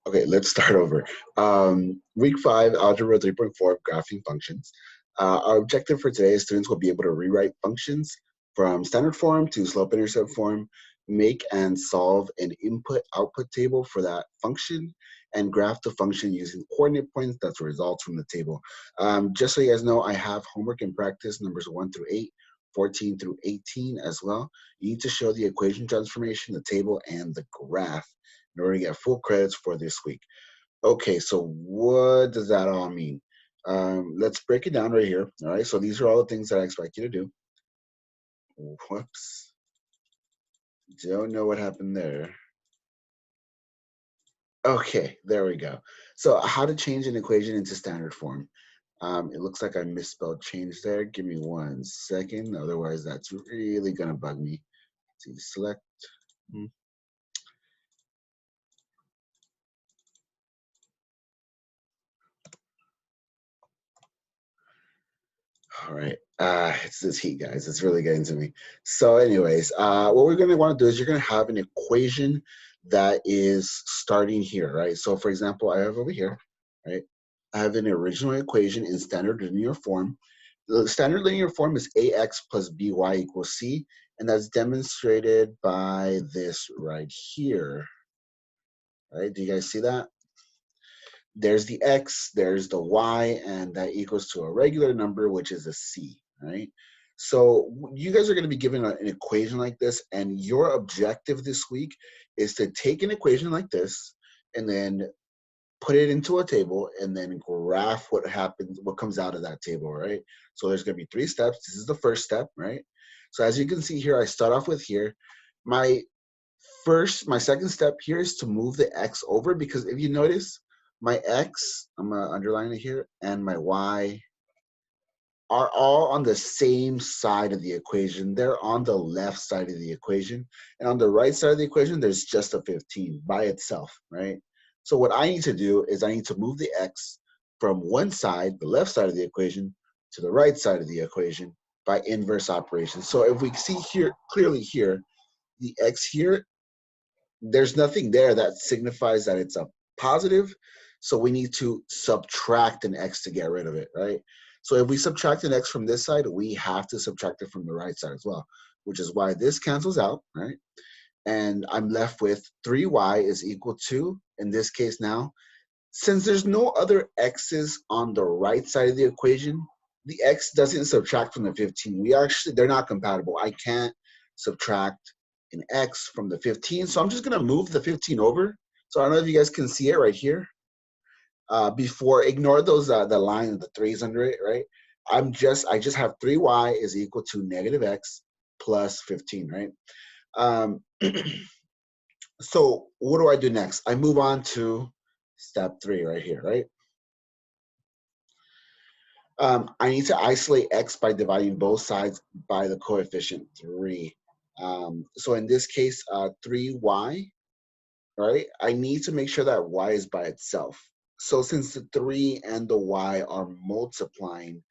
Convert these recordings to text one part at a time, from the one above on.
Okay, let's start over. Week 5, Algebra 3.4, graphing functions. Our objective for today is students will be able to rewrite functions from standard form to slope-intercept form, make and solve an input-output table for that function, and graph the function using coordinate points that's the results from the table. Just so you guys know, I have homework in practice numbers 1 through 8, 14 through 18 as well. You need to show the equation transformation, the table, and the graph in order to get full credits for this week. Okay, so what does that all mean? Let's break it down right here. All right, so these are all the things that I expect you to do. Whoops, don't know what happened there. Okay, there we go. So how to change an equation into standard form. It looks like I misspelled change there. Give me 1 second, otherwise that's really gonna bug me. See, select. All right. It's this heat, guys. It's really getting to me. So, anyways, what we're going to want to do is you're going to have an equation that is starting here, right? So, for example, I have over here, right? I have an original equation in standard linear form. The standard linear form is ax plus by equals c, and that's demonstrated by this right here, right? Do you guys see that? There's the x, there's the y, and that equals to a regular number, which is a c, right? So you guys are going to be given an equation like this, and your objective this week is to take an equation like this and then put it into a table and then graph what happens, what comes out of that table, right? So there's going to be 3 steps. This is the first step, right? So as you can see here, I start off with here. My second step here is to move the x over, because if you notice, my x, I'm going to underline it here, and my y are all on the same side of the equation. They're on the left side of the equation. And on the right side of the equation, there's just a 15 by itself, right? So what I need to do is I need to move the x from one side, the left side of the equation, to the right side of the equation by inverse operation. So if we see here, clearly here, the x here, there's nothing there that signifies that it's a positive. So we need to subtract an x to get rid of it, right? So if we subtract an x from this side, we have to subtract it from the right side as well, which is why this cancels out, right? And I'm left with 3y is equal to, in this case now, since there's no other x's on the right side of the equation, the x doesn't subtract from the 15. They're not compatible. I can't subtract an x from the 15. So I'm just going to move the 15 over. So I don't know if you guys can see it right here. Ignore those, the line of the 3's under it, right? I just have 3y is equal to negative x plus 15, right? So what do I do next? I move on to step 3 right here, right? I need to isolate x by dividing both sides by the coefficient 3. So in this case, 3y, right? I need to make sure that y is by itself. So since the 3 and the y are multiplying,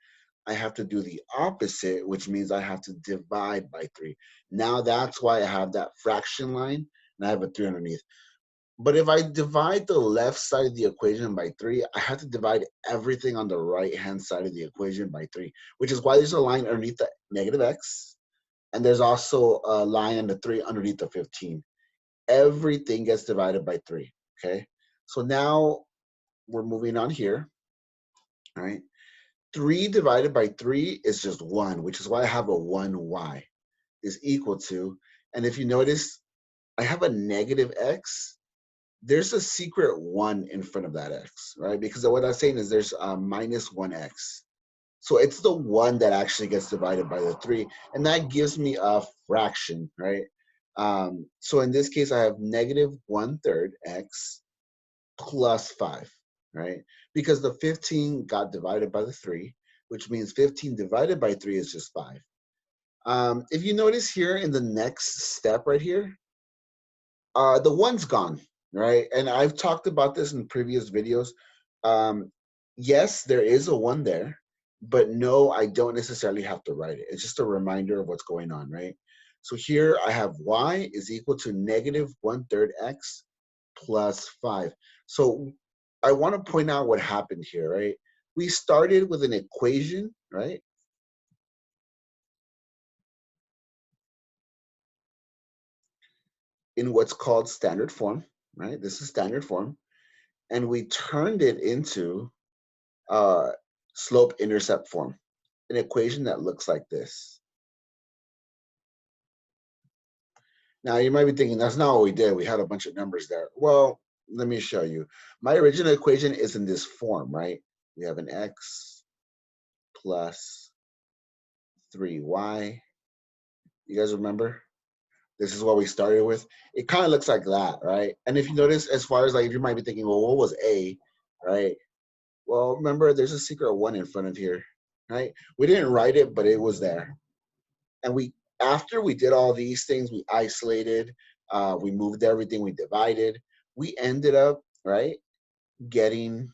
I have to do the opposite, which means I have to divide by 3. Now that's why I have that fraction line, and I have a 3 underneath. But if I divide the left side of the equation by 3, I have to divide everything on the right-hand side of the equation by 3, which is why there's a line underneath the negative x, and there's also a line on the 3 underneath the 15. Everything gets divided by 3, okay? So now we're moving on here, all right? 3 divided by 3 is just 1, which is why I have a 1y is equal to, and if you notice, I have a negative x. There's a secret 1 in front of that x, right? Because what I'm saying is there's minus 1x. So it's the 1 that actually gets divided by the 3, and that gives me a fraction, right? So in this case, I have negative 1/3 x plus 5, right? Because the 15 got divided by the 3, which means 15 divided by 3 is just 5. If you notice here in the next step right here, the 1's gone, right? And I've talked about this in previous videos. Yes, there is a 1 there, but no, I don't necessarily have to write it. It's just a reminder of what's going on, right? So here I have y is equal to negative 1/3 x plus 5. So I want to point out what happened here, right? We started with an equation, right? In what's called standard form, right? This is standard form. And we turned it into slope-intercept form, an equation that looks like this. Now, you might be thinking, that's not what we did. We had a bunch of numbers there. Well, let me show you. My original equation is in this form, right? We have an x plus 3y. You guys remember? This is what we started with. It kind of looks like that, right? And if you notice, as far as like, if you might be thinking, well, what was a, right? Well, remember, there's a secret 1 in front of here, right? We didn't write it, but it was there. And after we did all these things, we isolated, we moved everything, we divided, we ended up, right, getting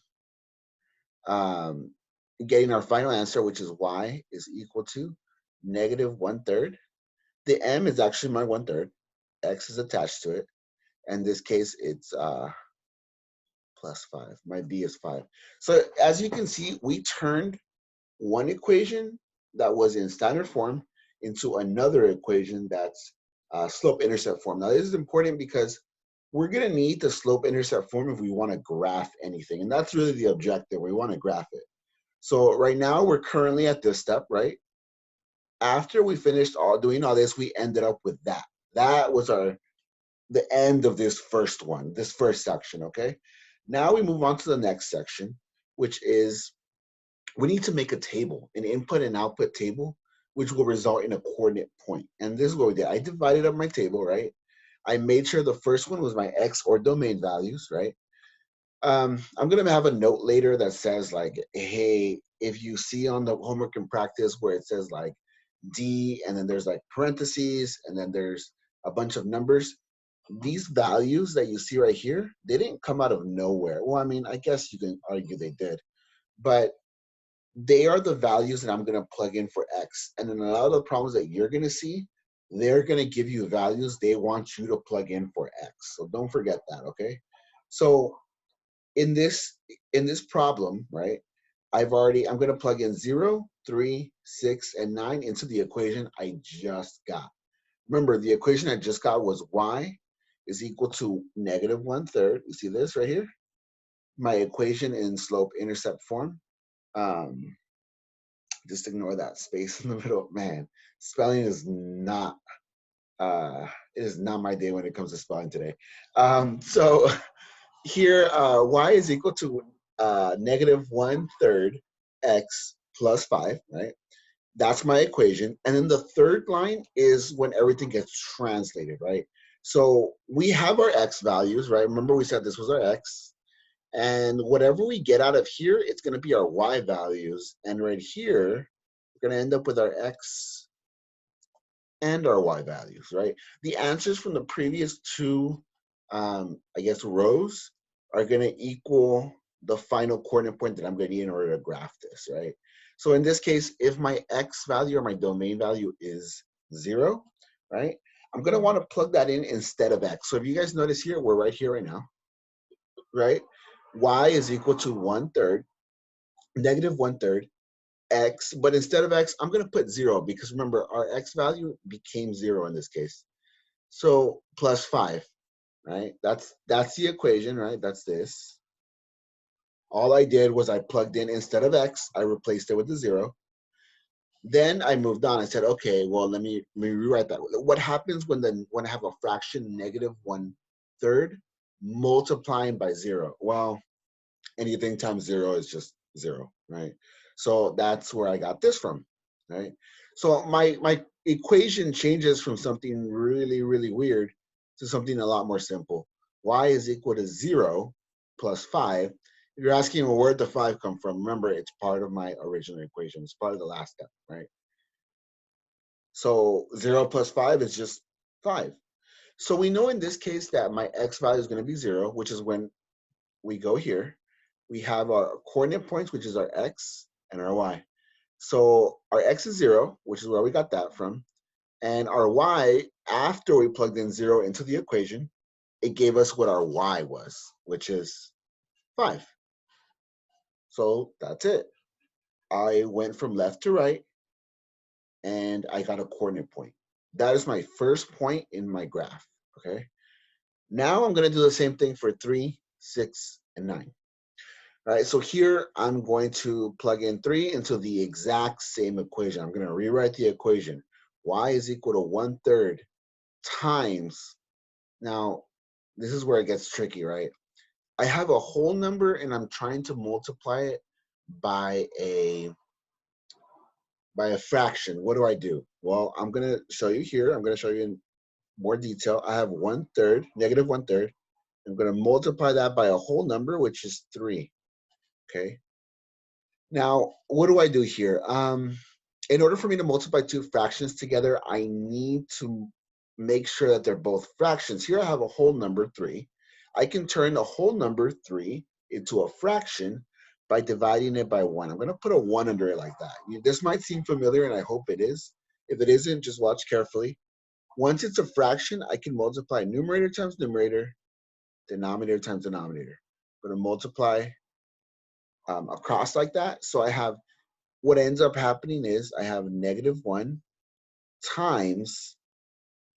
getting our final answer, which is y is equal to negative 1/3. The m is actually my 1/3. X is attached to it. And in this case, it's plus 5. My b is 5. So as you can see, we turned one equation that was in standard form into another equation that's slope-intercept form. Now, this is important because we're going to need the slope-intercept form if we want to graph anything. And that's really the objective. We want to graph it. So right now, we're currently at this step, right? After we finished doing all this, we ended up with that. That was the end of this first one, this first section, okay? Now we move on to the next section, which is we need to make a table, an input and output table, which will result in a coordinate point. And this is what we did. I divided up my table, right? I made sure the first one was my X or domain values, right? I'm gonna have a note later that says like, hey, if you see on the homework and practice where it says like D and then there's like parentheses and then there's a bunch of numbers, these values that you see right here, they didn't come out of nowhere. Well, I mean, I guess you can argue they did, but they are the values that I'm going to plug in for X. And then a lot of the problems that you're going to see, they're going to give you values they want you to plug in for X. So don't forget that, okay? So in this problem, right, I'm going to plug in 0, 3, 6, and 9 into the equation I just got. Remember, the equation I just got was y is equal to negative 1/3. You see this right here? My equation in slope-intercept form. Just ignore that space in the middle. Man, spelling is not it is not my day when it comes to spelling today. So here y is equal to negative 1/3 x plus 5, right? That's my equation. And then the third line is when everything gets translated, right? So we have our x values, right? Remember we said this was our x. And whatever we get out of here, it's going to be our y values. And right here, we're going to end up with our x and our y values, right? The answers from the previous two, I guess, rows are going to equal the final coordinate point that I'm going to need in order to graph this, right? So in this case, if my x value or my domain value is 0, right, I'm going to want to plug that in instead of x. So if you guys notice here, we're right here right now, right? Y is equal to 1/3, negative 1/3 x, but instead of x, I'm going to put 0 because remember, our x value became 0 in this case. So plus 5, right? That's the equation, right? That's this. All I did was I plugged in, instead of x, I replaced it with the 0. Then I moved on. I said, okay, well, let me rewrite that. What happens when I have a fraction negative 1/3 multiplying by 0? Well, anything times 0 is just 0, right? So that's where I got this from, right? So my equation changes from something really, really weird to something a lot more simple. Y is equal to 0 plus 5. If you're asking, well, where'd the 5 come from? Remember, it's part of my original equation. It's part of the last step, right? So 0 plus 5 is just 5. So we know in this case that my x value is going to be 0, which is when we go here. We have our coordinate points, which is our x and our y. So our x is 0, which is where we got that from. And our y, after we plugged in 0 into the equation, it gave us what our y was, which is 5. So that's it. I went from left to right, and I got a coordinate point. That is my first point in my graph, okay? Now I'm gonna do the same thing for 3, 6, and 9. All right, so here I'm going to plug in 3 into the exact same equation. I'm gonna rewrite the equation. Y is equal to 1/3 times, now this is where it gets tricky, right? I have a whole number and I'm trying to multiply it by a fraction. What do? Well, I'm gonna show you here. I'm gonna show you in more detail. I have 1/3, negative 1/3. I'm gonna multiply that by a whole number, which is 3, okay? Now, what do I do here? In order for me to multiply two fractions together, I need to make sure that they're both fractions. Here I have a whole number 3. I can turn a whole number 3 into a fraction by dividing it by 1. I'm going to put a 1 under it like that. This might seem familiar, and I hope it is. If it isn't, just watch carefully. Once it's a fraction, I can multiply numerator times numerator, denominator times denominator. I'm going to multiply across like that. So I have, what ends up happening is I have negative 1 times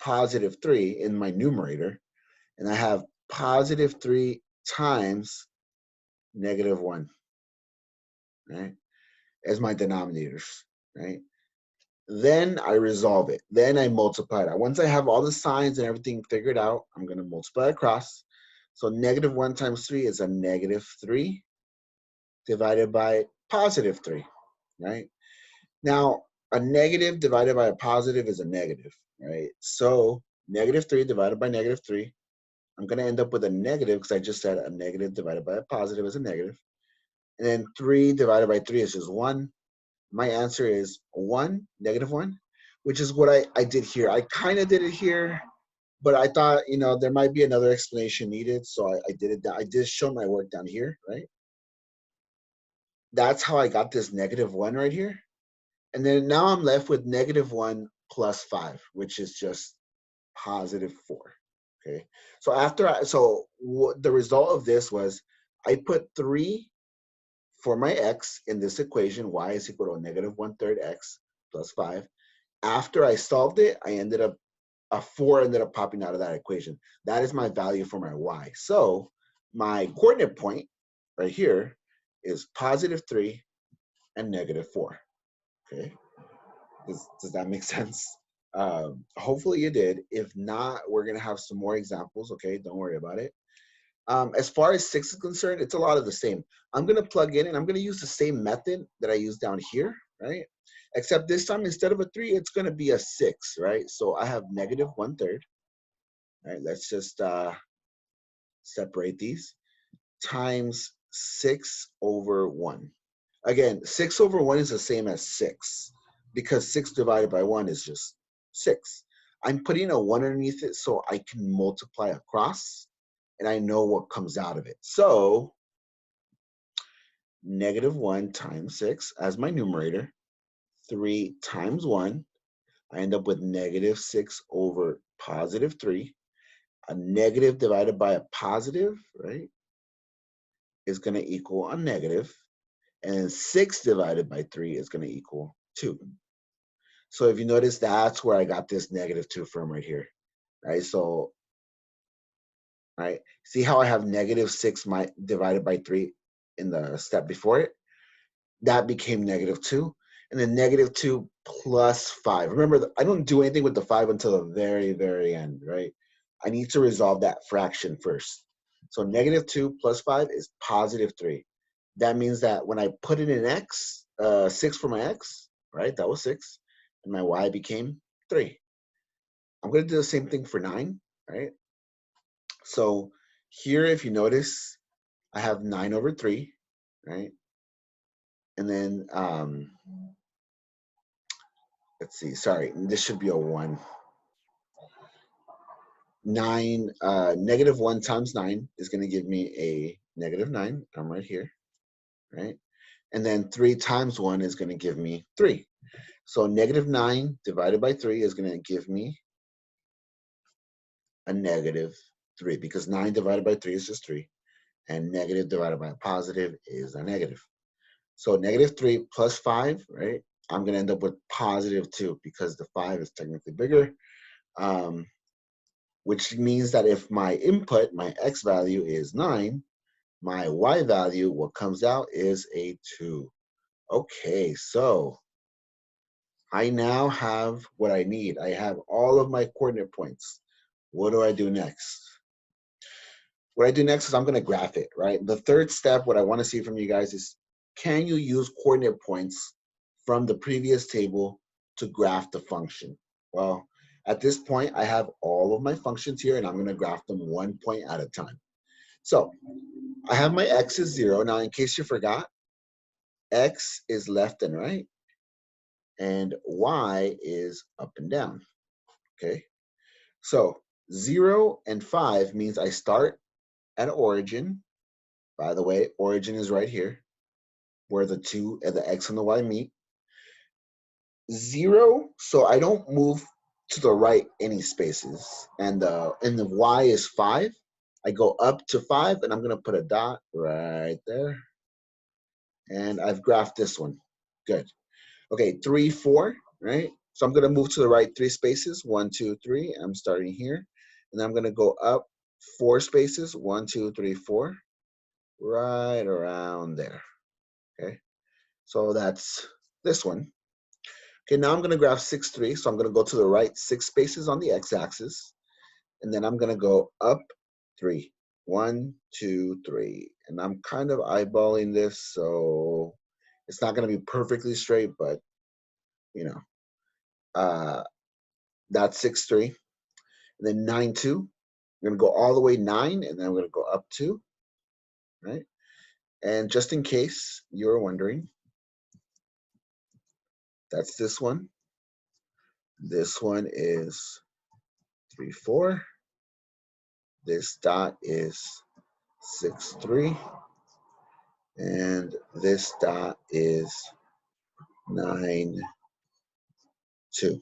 positive 3 in my numerator, and I have positive 3 times negative 1, right, as my denominators, right? Then I resolve it. Then I multiply that. Once I have all the signs and everything figured out, I'm going to multiply across. So negative 1 times 3 is a negative 3 divided by positive 3, right? Now, a negative divided by a positive is a negative, right? So negative 3 divided by negative 3, I'm going to end up with a negative because I just said a negative divided by a positive is a negative. And then 3 divided by 3 is just 1. My answer is 1, negative 1, which is what I did here. I kind of did it here, but I thought, there might be another explanation needed, so I did it. I did show my work down here, right? That's how I got this negative 1 right here. And then now I'm left with negative 1 plus 5, which is just positive 4. Okay. So the result of this was I put 3 for my x in this equation. Y is equal to negative 1/3 x plus 5. After I solved it, a 4 ended up popping out of that equation. That is my value for my y. So my coordinate point right here is positive 3 and negative 4. Okay. Does that make sense? Hopefully you did. If not, we're going to have some more examples. Okay, don't worry about it. As far as 6 is concerned, it's a lot of the same. I'm going to plug in and I'm going to use the same method that I used down here, right? Except this time, instead of a 3, it's going to be a 6, right? So I have negative 1/3. Right, let's just separate these, times 6 over 1. Again, 6 over 1 is the same as 6, because 6 divided by 1 is just 6. I'm putting a 1 underneath it so I can multiply across, and I know what comes out of it. So negative 1 times 6 as my numerator, 3 times 1, I end up with negative 6 over positive 3. A negative divided by a positive, right, is going to equal a negative. And 6 divided by 3 is going to equal 2. So if you notice, that's where I got this negative 2 from right here, right? So, right, see how I have negative 6 divided by 3 in the step before it? That became negative 2. And then negative 2 plus 5. Remember, I don't do anything with the 5 until the very, very end, right? I need to resolve that fraction first. So negative 2 plus 5 is positive 3. That means that when I put in an x, 6 for my x, right? That was 6. And my y became 3. I'm going to do the same thing for 9, right? So here, if you notice, I have 9 over 3, right? And then, let's see, sorry, this should be a 1. 9, negative 1 times 9 is going to give me a negative 9. I'm right here, right? And then 3 times 1 is going to give me 3. So negative 9 divided by 3 is going to give me a negative 3 because 9 divided by 3 is just 3. And negative divided by a positive is a negative. So negative 3 plus 5, right? I'm going to end up with positive 2 because the 5 is technically bigger, which means that if my input, my x value is 9, my y value, what comes out is a 2. Okay, so I now have what I need. I have all of my coordinate points. What do I do next? What I do next is I'm going to graph it, right? The third step, what I want to see from you guys is, can you use coordinate points from the previous table to graph the function? Well, at this point, I have all of my functions here, and I'm going to graph them one point at a time. So I have my x is 0. Now, in case you forgot, x is left and right, and y is up and down, okay? So 0 and 5 means I start at origin. By the way, origin is right here, where the x and the y meet. 0, so I don't move to the right any spaces. And the y is 5. I go up to 5, and I'm going to put a dot right there. And I've graphed this one. Good. Okay, 3, 4, right? So I'm going to move to the right 3 spaces. 1, 2, 3. I'm starting here. And then I'm going to go up 4 spaces. 1, 2, 3, 4. Right around there. Okay, so that's this one. Okay, now I'm going to graph 6, 3. So I'm going to go to the right 6 spaces on the x-axis. And then I'm going to go up 3. 1, 2, 3. And I'm kind of eyeballing this, so it's not going to be perfectly straight, but, you know, that's 6, 3. And then 9, 2. I'm going to go all the way 9, and then I'm going to go up 2, right? And just in case you're wondering, that's this one. This one is 3, 4. This dot is 6, 3. And this dot is 9, 2.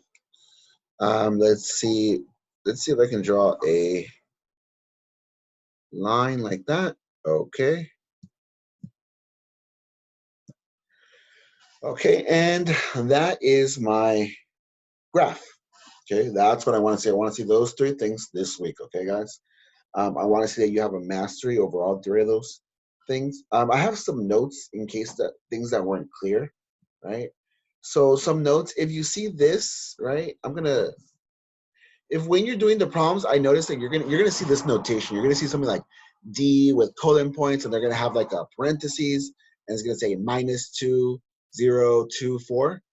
Let's see if I can draw a line like that. Okay. Okay, and that is my graph. Okay, that's what I want to see. I want to see those 3 things this week. Okay, guys. I want to see that you have a mastery over all 3 of those things. I have some notes in case that things that weren't clear, right? So some notes. If you see this, right, if when you're doing the problems, I notice that you're gonna see this notation. You're gonna see something like D with colon points, and they're gonna have like a parentheses, and it's gonna say -2, 0, 2, 4.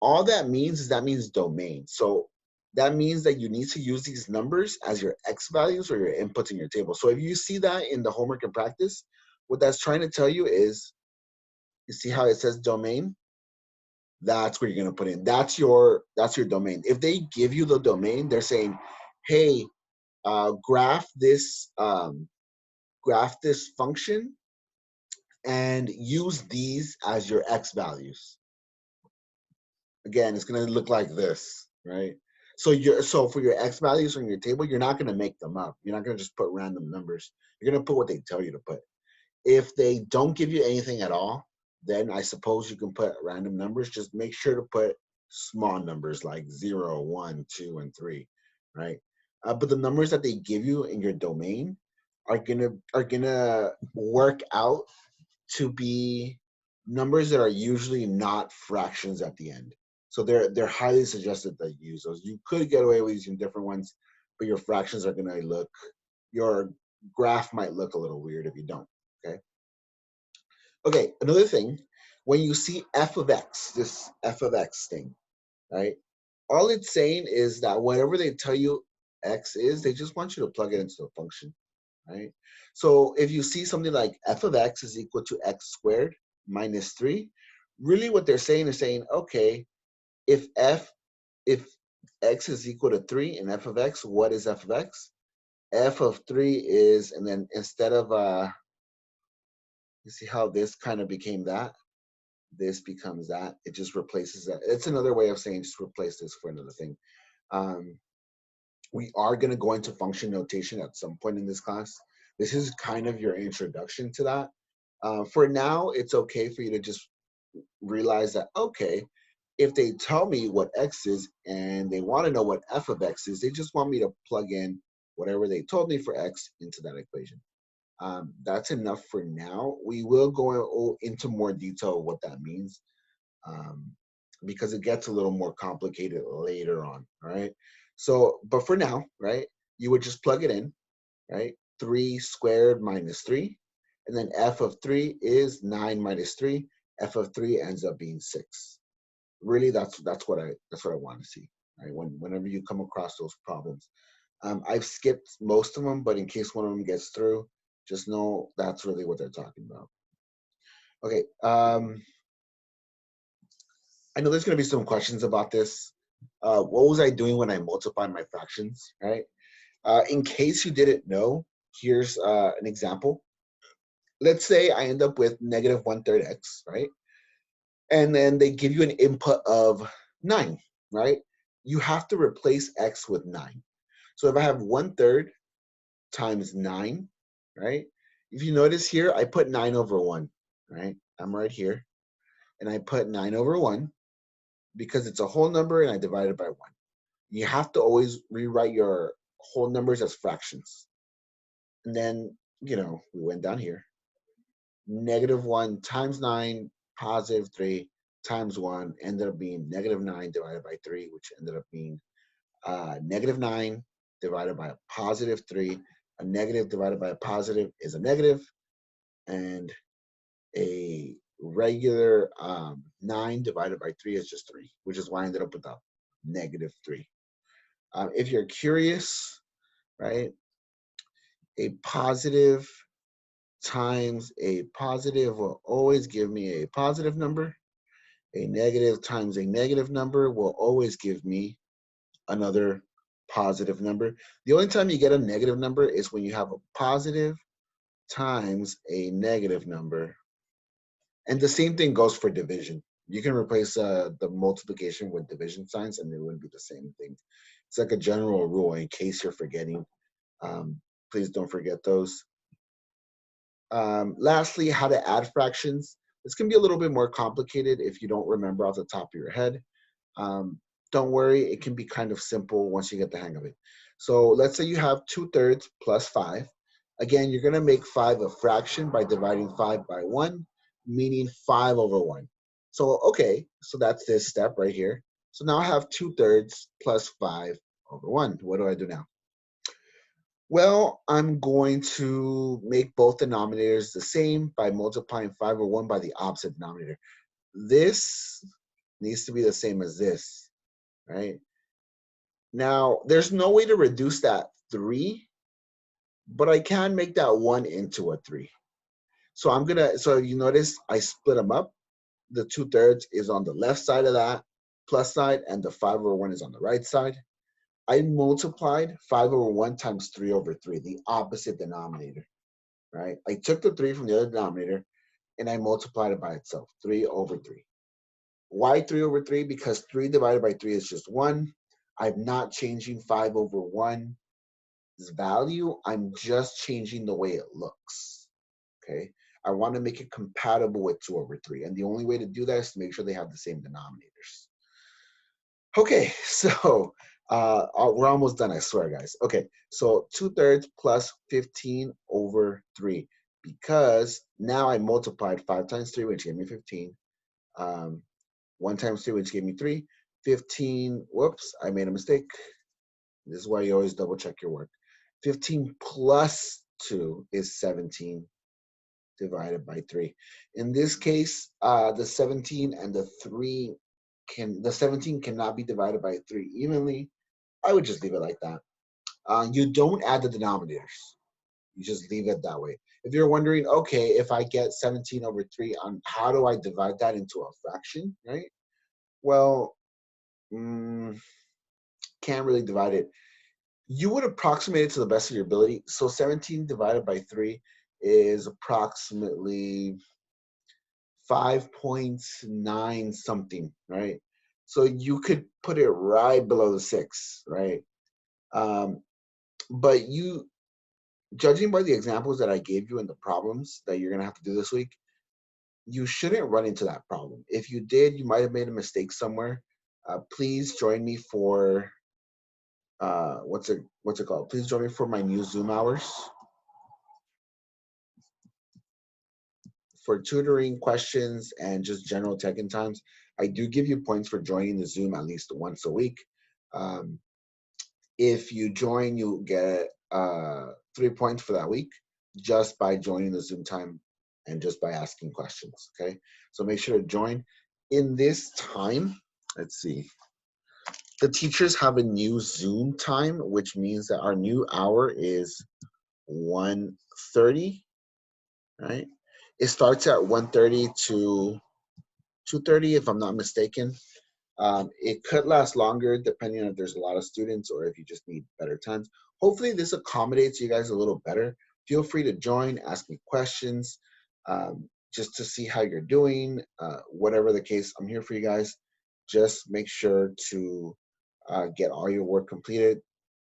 All that means is that means domain. So that means that you need to use these numbers as your x values or your inputs in your table. So if you see that in the homework and practice, what that's trying to tell you is, you see how it says domain? That's where you're going to put in. That's your domain. If they give you the domain, they're saying, hey, graph this function and use these as your x values. Again, it's going to look like this, right? So for your x values on your table, you're not going to make them up. You're not going to just put random numbers. You're going to put what they tell you to put. If they don't give you anything at all, then I suppose you can put random numbers. Just make sure to put small numbers like 0, 1, 2, and 3, right? But the numbers that they give you in your domain are gonna work out to be numbers that are usually not fractions at the end. So they're highly suggested that you use those. You could get away with using different ones, but your fractions are gonna look, your graph might look a little weird if you don't. Okay. Okay, another thing, when you see f of x, this f of x thing, right? All it's saying is that whatever they tell you x is, they just want you to plug it into the function, right? So if you see something like f of x is equal to x squared minus 3, really what they're saying is saying, okay, if x is equal to 3 and f of x, what is f of x? F of 3 is, and then instead of you see how this kind of became that? This becomes that. It just replaces that. It's another way of saying just replace this for another thing. We are going to go into function notation at some point in this class. This is kind of your introduction to that. For now, it's okay for you to just realize that, okay, if they tell me what x is and they want to know what f of x is, they just want me to plug in whatever they told me for x into that equation. That's enough for now. We will go into more detail what that means, um, because it gets a little more complicated later on, right? So, but for now, right, you would just plug it in, right? 3 squared minus 3, and then f of 3 is 9 minus 3. F of 3 ends up being 6. Really, that's what I want to see, right? Whenever you come across those problems. I've skipped most of them, but in case one of them gets through, just know that's really what they're talking about. Okay, I know there's going to be some questions about this. What was I doing when I multiplied my fractions, right? In case you didn't know, here's an example. Let's say I end up with negative 1/3 x, right? And then they give you an input of 9, right? You have to replace x with 9. So if I have 1/3 times 9, right? If you notice here, I put 9 over 1, right? I'm right here. And I put 9 over 1 because it's a whole number and I divide it by 1. You have to always rewrite your whole numbers as fractions. And then, we went down here. Negative 1 times 9, positive 3 times 1 ended up being negative 9 divided by 3, which ended up being negative 9 divided by a positive 3. A negative divided by a positive is a negative, and a regular 9 divided by 3 is just 3, which is why I ended up with a negative 3. If you're curious, right, a positive times a positive will always give me a positive number. A negative times a negative number will always give me another positive number. The only time you get a negative number is when you have a positive times a negative number. And the same thing goes for division. You can replace the multiplication with division signs and it would be the same thing. It's like a general rule in case you're forgetting. Please don't forget those. Lastly, how to add fractions. This can be a little bit more complicated if you don't remember off the top of your head. Um, don't worry, it can be kind of simple once you get the hang of it. So let's say you have 2/3 plus 5. Again, you're going to make 5 a fraction by dividing 5 by 1, meaning 5 over 1. So, okay, so that's this step right here. So now I have 2/3 plus 5 over 1. What do I do now? Well, I'm going to make both denominators the same by multiplying 5 over 1 by the opposite denominator. This needs to be the same as this, right? Now, there's no way to reduce that 3, but I can make that 1 into a 3. So you notice I split them up. The 2/3 is on the left side of that plus side, and the 5 over 1 is on the right side. I multiplied 5 over 1 times 3 over 3, the opposite denominator, right? I took the 3 from the other denominator, and I multiplied it by itself, 3 over 3. Why 3 over 3? Because 3 divided by 3 is just 1. I'm not changing 5 over 1's value. I'm just changing the way it looks, okay? I want to make it compatible with 2 over 3. And the only way to do that is to make sure they have the same denominators. Okay, so we're almost done, I swear, guys. Okay, so 2/3 plus 15 over 3. Because now I multiplied 5 times 3, which gave me 15. 1 times 3, which gave me 3. 15, whoops, I made a mistake. This is why you always double check your work. 15 plus 2 is 17 divided by 3. In this case, the 17 and the 17 cannot be divided by 3 evenly. I would just leave it like that. You don't add the denominators. You just leave it that way. If you're wondering, okay, if I get 17 over 3, how do I divide that into a fraction, right? Well, can't really divide it. You would approximate it to the best of your ability. So 17 divided by 3 is approximately 5.9 something, right? So you could put it right below the 6, right? But you, judging by the examples that I gave you and the problems that you're gonna have to do this week, you shouldn't run into that problem. If you did, you might have made a mistake somewhere. Please join me for what's it called? Please join me for my new Zoom hours for tutoring questions and just general tech and times. I do give you points for joining the Zoom at least once a week. Um, if you join, you'll get 3 points for that week just by joining the Zoom time and just by asking questions. Okay, so make sure to join. In this time, let's see. The teachers have a new Zoom time, which means that our new hour is 1:30, right? It starts at 1:30 to 2:30, if I'm not mistaken. It could last longer depending on if there's a lot of students or if you just need better times. Hopefully this accommodates you guys a little better. Feel free to join, ask me questions, just to see how you're doing. Whatever the case, I'm here for you guys. Just make sure to get all your work completed,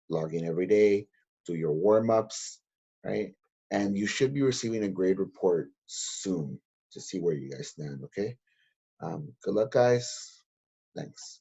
log in every day, do your warm-ups, right? And you should be receiving a grade report soon to see where you guys stand, okay? Good luck, guys. Thanks.